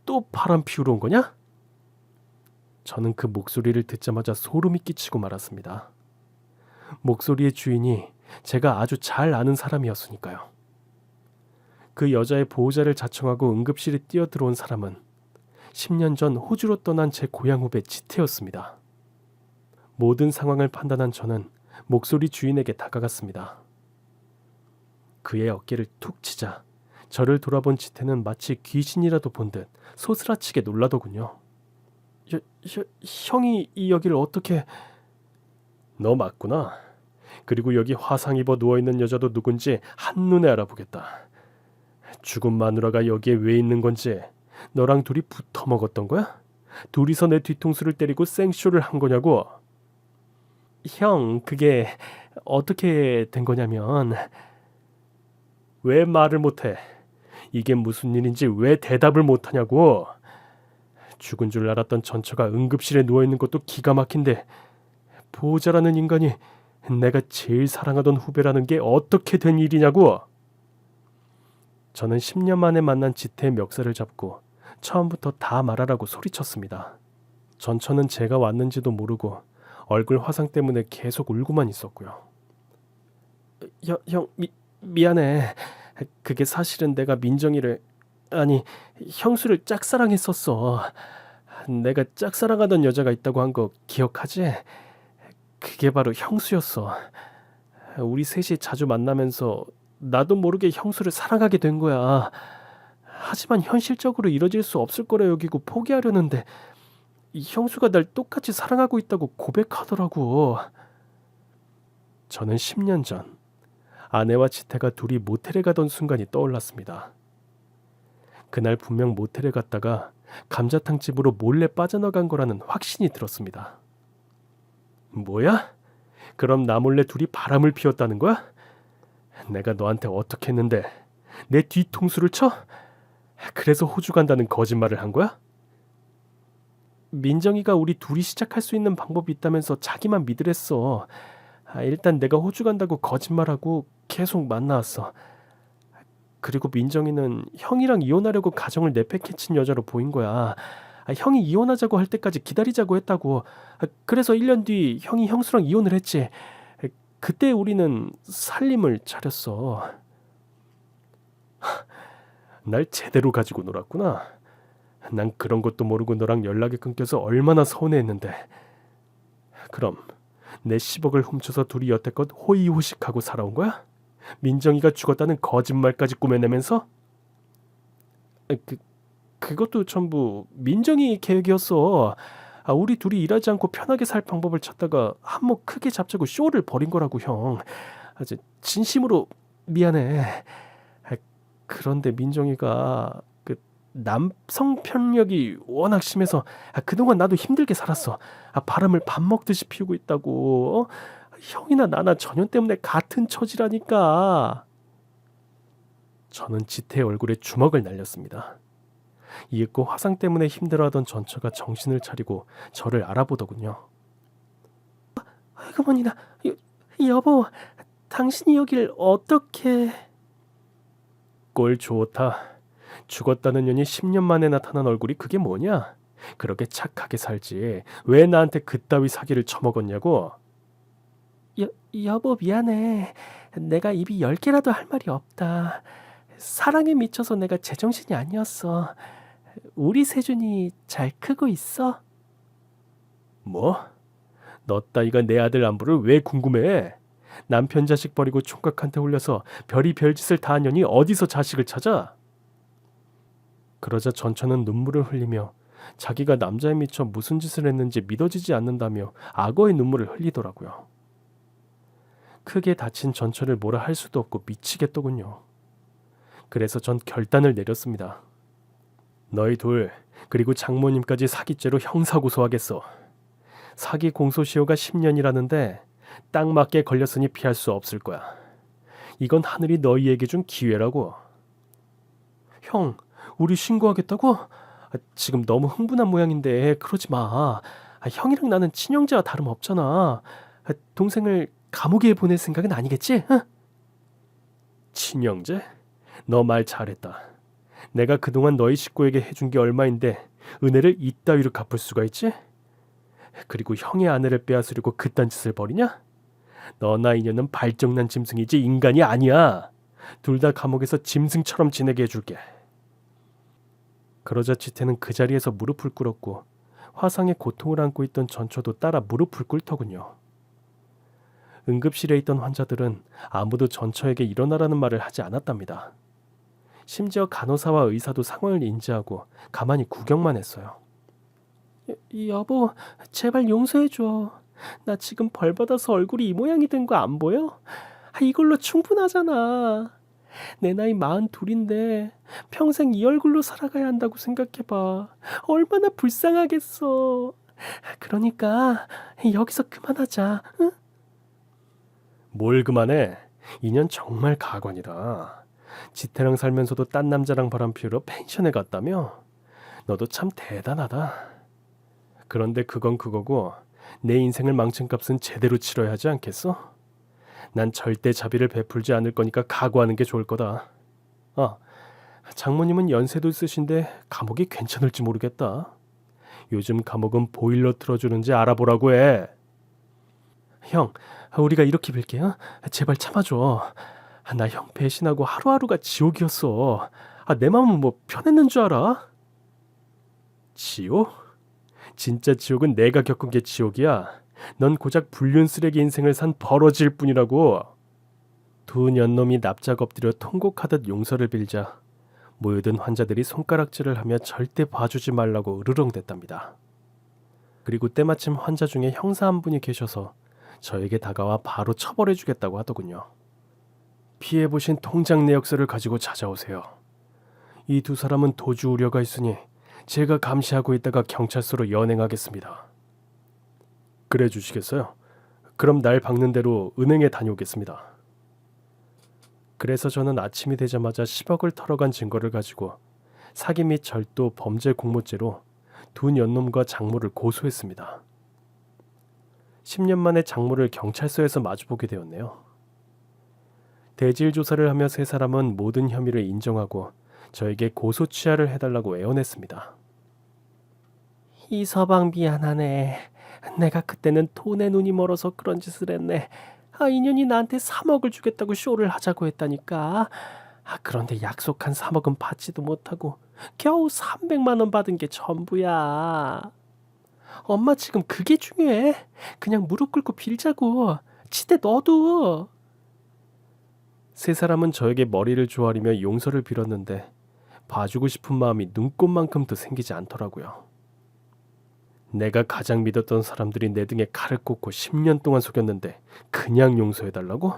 [SPEAKER 1] 또 바람 피우러 온 거냐? 저는 그 목소리를 듣자마자 소름이 끼치고 말았습니다. 목소리의 주인이 제가 아주 잘 아는 사람이었으니까요. 그 여자의 보호자를 자청하고 응급실에 뛰어들어온 사람은 10년 전 호주로 떠난 제 고향 후배 지태였습니다. 모든 상황을 판단한 저는 목소리 주인에게 다가갔습니다. 그의 어깨를 툭 치자 저를 돌아본 지태는 마치 귀신이라도 본 듯 소스라치게 놀라더군요. 형이 여기를 어떻게... 너 맞구나. 그리고 여기 화상 입어 누워있는 여자도 누군지 한눈에 알아보겠다. 죽은 마누라가 여기에 왜 있는 건지 너랑 둘이 붙어 먹었던 거야? 둘이서 내 뒤통수를 때리고 생쇼를 한 거냐고? 형, 그게 어떻게 된 거냐면... 왜 말을 못해? 이게 무슨 일인지 왜 대답을 못하냐고? 죽은 줄 알았던 전처가 응급실에 누워있는 것도 기가 막힌데 보호자라는 인간이 내가 제일 사랑하던 후배라는 게 어떻게 된 일이냐고? 저는 10년 만에 만난 지태의 멱살을 잡고 처음부터 다 말하라고 소리쳤습니다. 전처는 제가 왔는지도 모르고 얼굴 화상 때문에 계속 울고만 있었고요. 형, 미안해. 그게 사실은 내가 민정이를... 아니, 형수를 짝사랑했었어. 내가 짝사랑하던 여자가 있다고 한 거 기억하지? 그게 바로 형수였어. 우리 셋이 자주 만나면서 나도 모르게 형수를 사랑하게 된 거야. 하지만 현실적으로 이뤄질 수 없을 거라 여기고 포기하려는데 이 형수가 날 똑같이 사랑하고 있다고 고백하더라고. 저는 10년 전 아내와 지태가 둘이 모텔에 가던 순간이 떠올랐습니다. 그날 분명 모텔에 갔다가 감자탕 집으로 몰래 빠져나간 거라는 확신이 들었습니다. 뭐야? 그럼 나 몰래 둘이 바람을 피웠다는 거야? 내가 너한테 어떻게 했는데 내 뒤통수를 쳐? 그래서 호주 간다는 거짓말을 한 거야? 민정이가 우리 둘이 시작할 수 있는 방법이 있다면서 자기만 믿으랬어. 일단 내가 호주 간다고 거짓말하고 계속 만나왔어. 그리고 민정이는 형이랑 이혼하려고 가정을 내팽개친 여자로 보인 거야. 형이 이혼하자고 할 때까지 기다리자고 했다고. 그래서 1년 뒤 형이 형수랑 이혼을 했지. 그때 우리는 살림을 차렸어. 날 제대로 가지고 놀았구나. 난 그런 것도 모르고 너랑 연락이 끊겨서 얼마나 서운해했는데. 그럼 내 10억을 훔쳐서 둘이 여태껏 호의호식하고 살아온 거야? 민정이가 죽었다는 거짓말까지 꾸며내면서? 그것도 전부 민정이 계획이었어. 우리 둘이 일하지 않고 편하게 살 방법을 찾다가 한몫 크게 잡자고 쇼를 벌인 거라고, 형. 진심으로 미안해. 그런데 민정이가 그 남성 편력이 워낙 심해서 그동안 나도 힘들게 살았어. 바람을 밥 먹듯이 피우고 있다고. 형이나 나나 전현 때문에 같은 처지라니까. 저는 지태의 얼굴에 주먹을 날렸습니다. 이윽고 화상 때문에 힘들어하던 전처가 정신을 차리고 저를 알아보더군요. 어머니나, 여보, 당신이 여길 어떻게... 꼴 좋다. 죽었다는 년이 10년 만에 나타난 얼굴이 그게 뭐냐? 그렇게 착하게 살지 왜 나한테 그따위 사기를 쳐먹었냐고? 여보, 미안해. 내가 입이 10개라도 할 말이 없다. 사랑에 미쳐서 내가 제정신이 아니었어. 우리 세준이 잘 크고 있어? 뭐? 너 따위가 내 아들 안부를 왜 궁금해? 남편 자식 버리고 총각한테 홀려서 별이 별짓을 다 한 년이 어디서 자식을 찾아? 그러자 전처는 눈물을 흘리며 자기가 남자에 미쳐 무슨 짓을 했는지 믿어지지 않는다며 악어의 눈물을 흘리더라고요. 크게 다친 전처를 뭐라 할 수도 없고 미치겠더군요. 그래서 전 결단을 내렸습니다. 너희 둘 그리고 장모님까지 사기죄로 형사고소하겠어. 사기 공소시효가 10년이라는데 딱 맞게 걸렸으니 피할 수 없을 거야. 이건 하늘이 너희에게 준 기회라고. 형, 우리 신고하겠다고? 지금 너무 흥분한 모양인데 그러지 마. 형이랑 나는 친형제와 다름없잖아. 동생을 감옥에 보낼 생각은 아니겠지? 응? 친형제? 너 말 잘했다. 내가 그동안 너희 식구에게 해준 게 얼마인데 은혜를 이따위로 갚을 수가 있지? 그리고 형의 아내를 빼앗으려고 그딴 짓을 벌이냐? 너나 이녀는 발정난 짐승이지 인간이 아니야. 둘 다 감옥에서 짐승처럼 지내게 해줄게. 그러자 지태는 그 자리에서 무릎을 꿇었고 화상의 고통을 안고 있던 전처도 따라 무릎을 꿇더군요. 응급실에 있던 환자들은 아무도 전처에게 일어나라는 말을 하지 않았답니다. 심지어 간호사와 의사도 상황을 인지하고 가만히 구경만 했어요. 여보, 제발 용서해줘. 나 지금 벌 받아서 얼굴이 이 모양이 된 거 안 보여? 이걸로 충분하잖아. 내 나이 42인데 평생 이 얼굴로 살아가야 한다고 생각해봐. 얼마나 불쌍하겠어. 그러니까 여기서 그만하자. 응? 뭘 그만해? 2년 정말 가관이다. 지태랑 살면서도 딴 남자랑 바람 피우러 펜션에 갔다며? 너도 참 대단하다. 그런데 그건 그거고 내 인생을 망친 값은 제대로 치러야 하지 않겠어? 난 절대 자비를 베풀지 않을 거니까 각오하는 게 좋을 거다. 장모님은 연세도 있으신데 감옥이 괜찮을지 모르겠다. 요즘 감옥은 보일러 틀어주는지 알아보라고 해. 형, 우리가 이렇게 빌게. 제발 참아줘. 나 형 배신하고 하루하루가 지옥이었어. 내 마음은 뭐 편했는 줄 알아? 지옥? 진짜 지옥은 내가 겪은 게 지옥이야. 넌 고작 불륜 쓰레기 인생을 산 버러지일 뿐이라고. 두 년놈이 납작 엎드려 통곡하듯 용서를 빌자 모여든 환자들이 손가락질을 하며 절대 봐주지 말라고 으르렁댔답니다. 그리고 때마침 환자 중에 형사 한 분이 계셔서 저에게 다가와 바로 처벌해주겠다고 하더군요. 피해보신 통장 내역서를 가지고 찾아오세요. 이 두 사람은 도주 우려가 있으니 제가 감시하고 있다가 경찰서로 연행하겠습니다. 그래 주시겠어요? 그럼 날 박는 대로 은행에 다녀오겠습니다. 그래서 저는 아침이 되자마자 10억을 털어간 증거를 가지고 사기 및 절도 범죄 공모죄로 두 년놈과 장모를 고소했습니다. 10년 만에 장모를 경찰서에서 마주보게 되었네요. 대질 조사를 하며 세 사람은 모든 혐의를 인정하고 저에게 고소 취하를 해달라고 애원했습니다. 이서방 미안하네. 내가 그때는 돈에 눈이 멀어서 그런 짓을 했네. 인연이 나한테 3억을 주겠다고 쇼를 하자고 했다니까. 그런데 약속한 3억은 받지도 못하고 겨우 300만 원 받은 게 전부야. 엄마 지금 그게 중요해. 그냥 무릎 꿇고 빌자고. 치대 너도. 세 사람은 저에게 머리를 조아리며 용서를 빌었는데 봐주고 싶은 마음이 눈꼽만큼도 생기지 않더라고요. 내가 가장 믿었던 사람들이 내 등에 칼을 꽂고 10년 동안 속였는데 그냥 용서해달라고?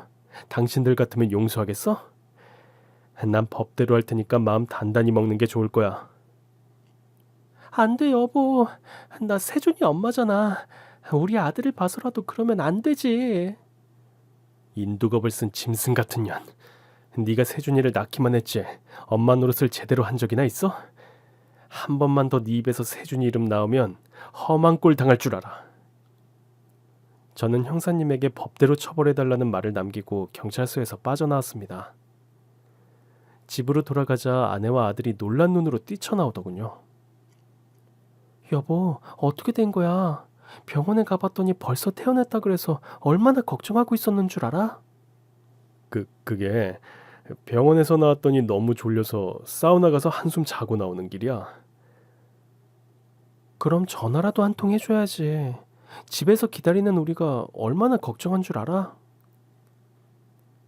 [SPEAKER 1] 당신들 같으면 용서하겠어? 난 법대로 할 테니까 마음 단단히 먹는 게 좋을 거야. 안 돼 여보. 나 세준이 엄마잖아. 우리 아들을 봐서라도 그러면 안 되지. 인두겁을 쓴 짐승 같은 년. 네가 세준이를 낳기만 했지 엄마 노릇을 제대로 한 적이나 있어? 한 번만 더 네 입에서 세준이 이름 나오면 험한 꼴 당할 줄 알아. 저는 형사님에게 법대로 처벌해달라는 말을 남기고 경찰서에서 빠져나왔습니다. 집으로 돌아가자 아내와 아들이 놀란 눈으로 뛰쳐나오더군요. 여보, 어떻게 된 거야? 병원에 가봤더니 벌써 퇴원했다 그래서 얼마나 걱정하고 있었는 줄 알아? 그게 병원에서 나왔더니 너무 졸려서 사우나 가서 한숨 자고 나오는 길이야. 그럼 전화라도 한 통 해줘야지. 집에서 기다리는 우리가 얼마나 걱정한 줄 알아?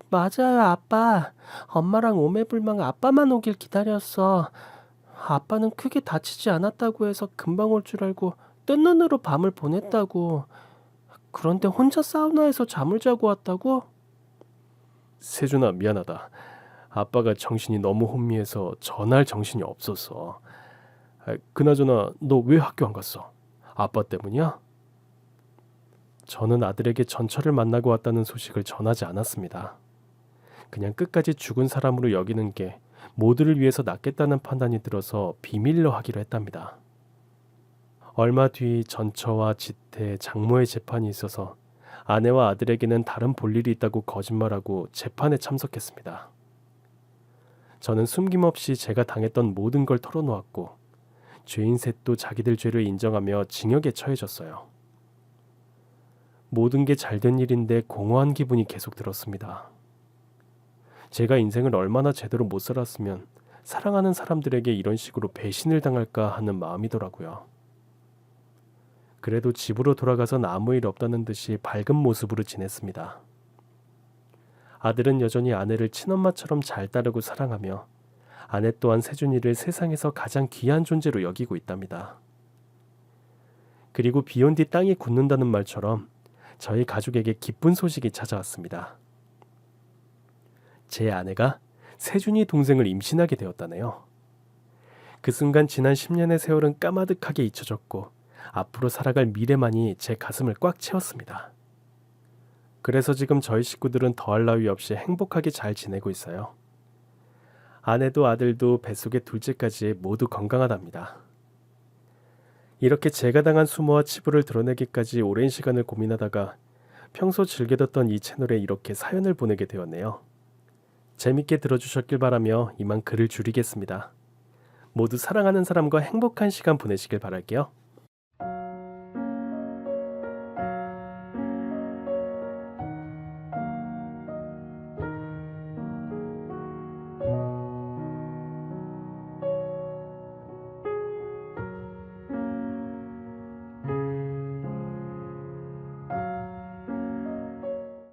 [SPEAKER 1] 맞아요, 아빠. 엄마랑 오매불망 아빠만 오길 기다렸어. 아빠는 크게 다치지 않았다고 해서 금방 올 줄 알고 뜬 눈으로 밤을 보냈다고. 그런데 혼자 사우나에서 잠을 자고 왔다고? 세준아, 미안하다. 아빠가 정신이 너무 혼미해서 전화할 정신이 없었어. 그나저나 너 왜 학교 안 갔어? 아빠 때문이야? 저는 아들에게 전처를 만나고 왔다는 소식을 전하지 않았습니다. 그냥 끝까지 죽은 사람으로 여기는 게 모두를 위해서 낫겠다는 판단이 들어서 비밀로 하기로 했답니다. 얼마 뒤 전처와 지태, 장모의 재판이 있어서 아내와 아들에게는 다른 볼일이 있다고 거짓말하고 재판에 참석했습니다. 저는 숨김없이 제가 당했던 모든 걸 털어놓았고 죄인 셋도 자기들 죄를 인정하며 징역에 처해졌어요. 모든 게 잘된 일인데 공허한 기분이 계속 들었습니다. 제가 인생을 얼마나 제대로 못 살았으면 사랑하는 사람들에게 이런 식으로 배신을 당할까 하는 마음이더라고요. 그래도 집으로 돌아가선 아무 일 없다는 듯이 밝은 모습으로 지냈습니다. 아들은 여전히 아내를 친엄마처럼 잘 따르고 사랑하며 아내 또한 세준이를 세상에서 가장 귀한 존재로 여기고 있답니다. 그리고 비온 뒤 땅이 굳는다는 말처럼 저희 가족에게 기쁜 소식이 찾아왔습니다. 제 아내가 세준이 동생을 임신하게 되었다네요. 그 순간 지난 10년의 세월은 까마득하게 잊혀졌고 앞으로 살아갈 미래만이 제 가슴을 꽉 채웠습니다. 그래서 지금 저희 식구들은 더할 나위 없이 행복하게 잘 지내고 있어요. 아내도 아들도 뱃속의 둘째까지 모두 건강하답니다. 이렇게 제가 당한 수모와 치부를 드러내기까지 오랜 시간을 고민하다가 평소 즐겨 듣던 이 채널에 이렇게 사연을 보내게 되었네요. 재밌게 들어주셨길 바라며 이만 글을 줄이겠습니다. 모두 사랑하는 사람과 행복한 시간 보내시길 바랄게요.